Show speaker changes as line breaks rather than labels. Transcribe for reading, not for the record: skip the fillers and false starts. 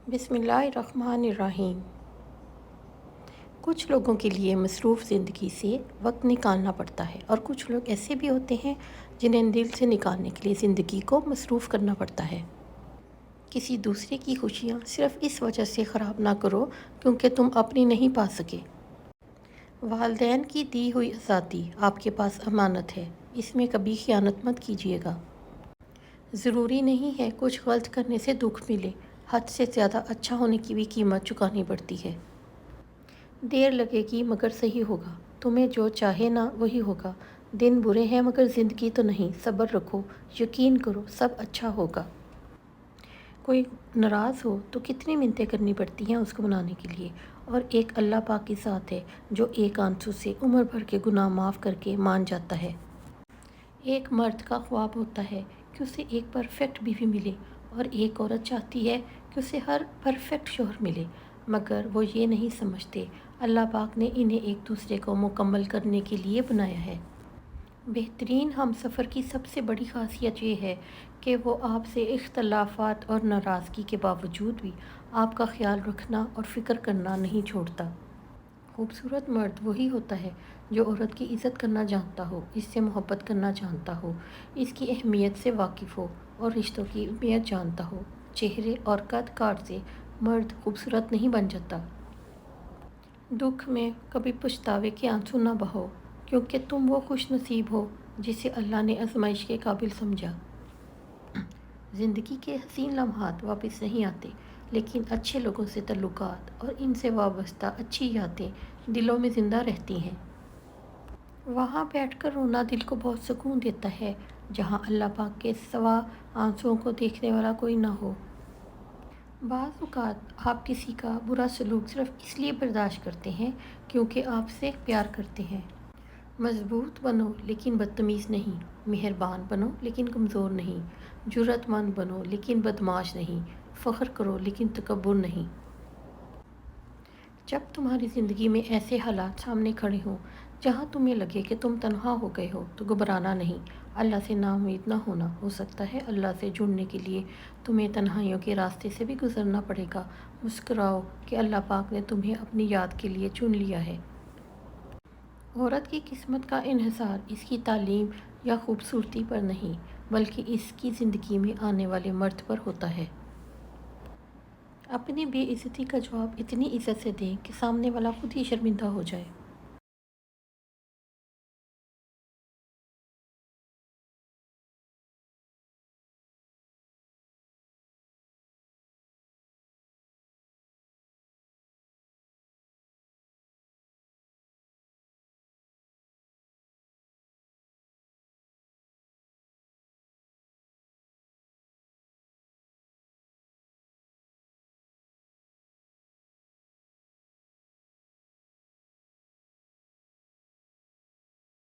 بسم اللہ الرحمن الرحیم۔ کچھ لوگوں کے لیے مصروف زندگی سے وقت نکالنا پڑتا ہے اور کچھ لوگ ایسے بھی ہوتے ہیں جنہیں دل سے نکالنے کے لیے زندگی کو مصروف کرنا پڑتا ہے۔ کسی دوسرے کی خوشیاں صرف اس وجہ سے خراب نہ کرو کیونکہ تم اپنی نہیں پا سکے۔ والدین کی دی ہوئی آزادی آپ کے پاس امانت ہے، اس میں کبھی خیانت مت کیجیے گا۔ ضروری نہیں ہے کچھ غلط کرنے سے دکھ ملے، حد سے زیادہ اچھا ہونے کی بھی قیمت چکانی پڑتی ہے۔ دیر لگے گی مگر صحیح ہوگا، تمہیں جو چاہے نا وہی ہوگا۔ دن برے ہیں مگر زندگی تو نہیں، صبر رکھو، یقین کرو سب اچھا ہوگا۔ کوئی ناراض ہو تو کتنی منتیں کرنی پڑتی ہیں اس کو منانے کے لیے، اور ایک اللہ پاک کی ذات ہے جو ایک آنسو سے عمر بھر کے گناہ معاف کر کے مان جاتا ہے۔ ایک مرد کا خواب ہوتا ہے کہ اسے ایک پرفیکٹ بیوی ملے، اور ایک عورت چاہتی ہے کہ اسے ہر پرفیکٹ شوہر ملے، مگر وہ یہ نہیں سمجھتے اللہ پاک نے انہیں ایک دوسرے کو مکمل کرنے کے لیے بنایا ہے۔ بہترین ہم سفر کی سب سے بڑی خاصیت یہ ہے کہ وہ آپ سے اختلافات اور ناراضگی کے باوجود بھی آپ کا خیال رکھنا اور فکر کرنا نہیں چھوڑتا۔ خوبصورت مرد وہی ہوتا ہے جو عورت کی عزت کرنا جانتا ہو، اس سے محبت کرنا جانتا ہو، اس کی اہمیت سے واقف ہو اور رشتوں کی اہمیت جانتا ہو۔ چہرے اور قد کاٹ سے مرد خوبصورت نہیں بن جاتا۔ دکھ میں کبھی پچھتاوے کے آنسو نہ بہاؤ، کیونکہ تم وہ خوش نصیب ہو جسے اللہ نے آزمائش کے قابل سمجھا۔ زندگی کے حسین لمحات واپس نہیں آتے، لیکن اچھے لوگوں سے تعلقات اور ان سے وابستہ اچھی یادیں دلوں میں زندہ رہتی ہیں۔ وہاں بیٹھ کر رونا دل کو بہت سکون دیتا ہے جہاں اللہ پاک کے سوا آنسوؤں کو دیکھنے والا کوئی نہ ہو۔ بعض اوقات آپ کسی کا برا سلوک صرف اس لیے برداشت کرتے ہیں کیونکہ آپ سے پیار کرتے ہیں۔ مضبوط بنو لیکن بدتمیز نہیں، مہربان بنو لیکن کمزور نہیں، جرأت مند بنو لیکن بدمعاش نہیں، فخر کرو لیکن تکبر نہیں۔ جب تمہاری زندگی میں ایسے حالات سامنے کھڑے ہوں جہاں تمہیں لگے کہ تم تنہا ہو گئے ہو تو گھبرانا نہیں، اللہ سے نا امید نہ ہونا۔ ہو سکتا ہے اللہ سے جڑنے کے لیے تمہیں تنہائیوں کے راستے سے بھی گزرنا پڑے گا۔ مسکراؤ کہ اللہ پاک نے تمہیں اپنی یاد کے لیے چن لیا ہے۔ عورت کی قسمت کا انحصار اس کی تعلیم یا خوبصورتی پر نہیں، بلکہ اس کی زندگی میں آنے والے مرد پر ہوتا ہے۔ اپنی بے عزتی کا جواب اتنی عزت سے دیں کہ سامنے والا خود ہی شرمندہ ہو جائے۔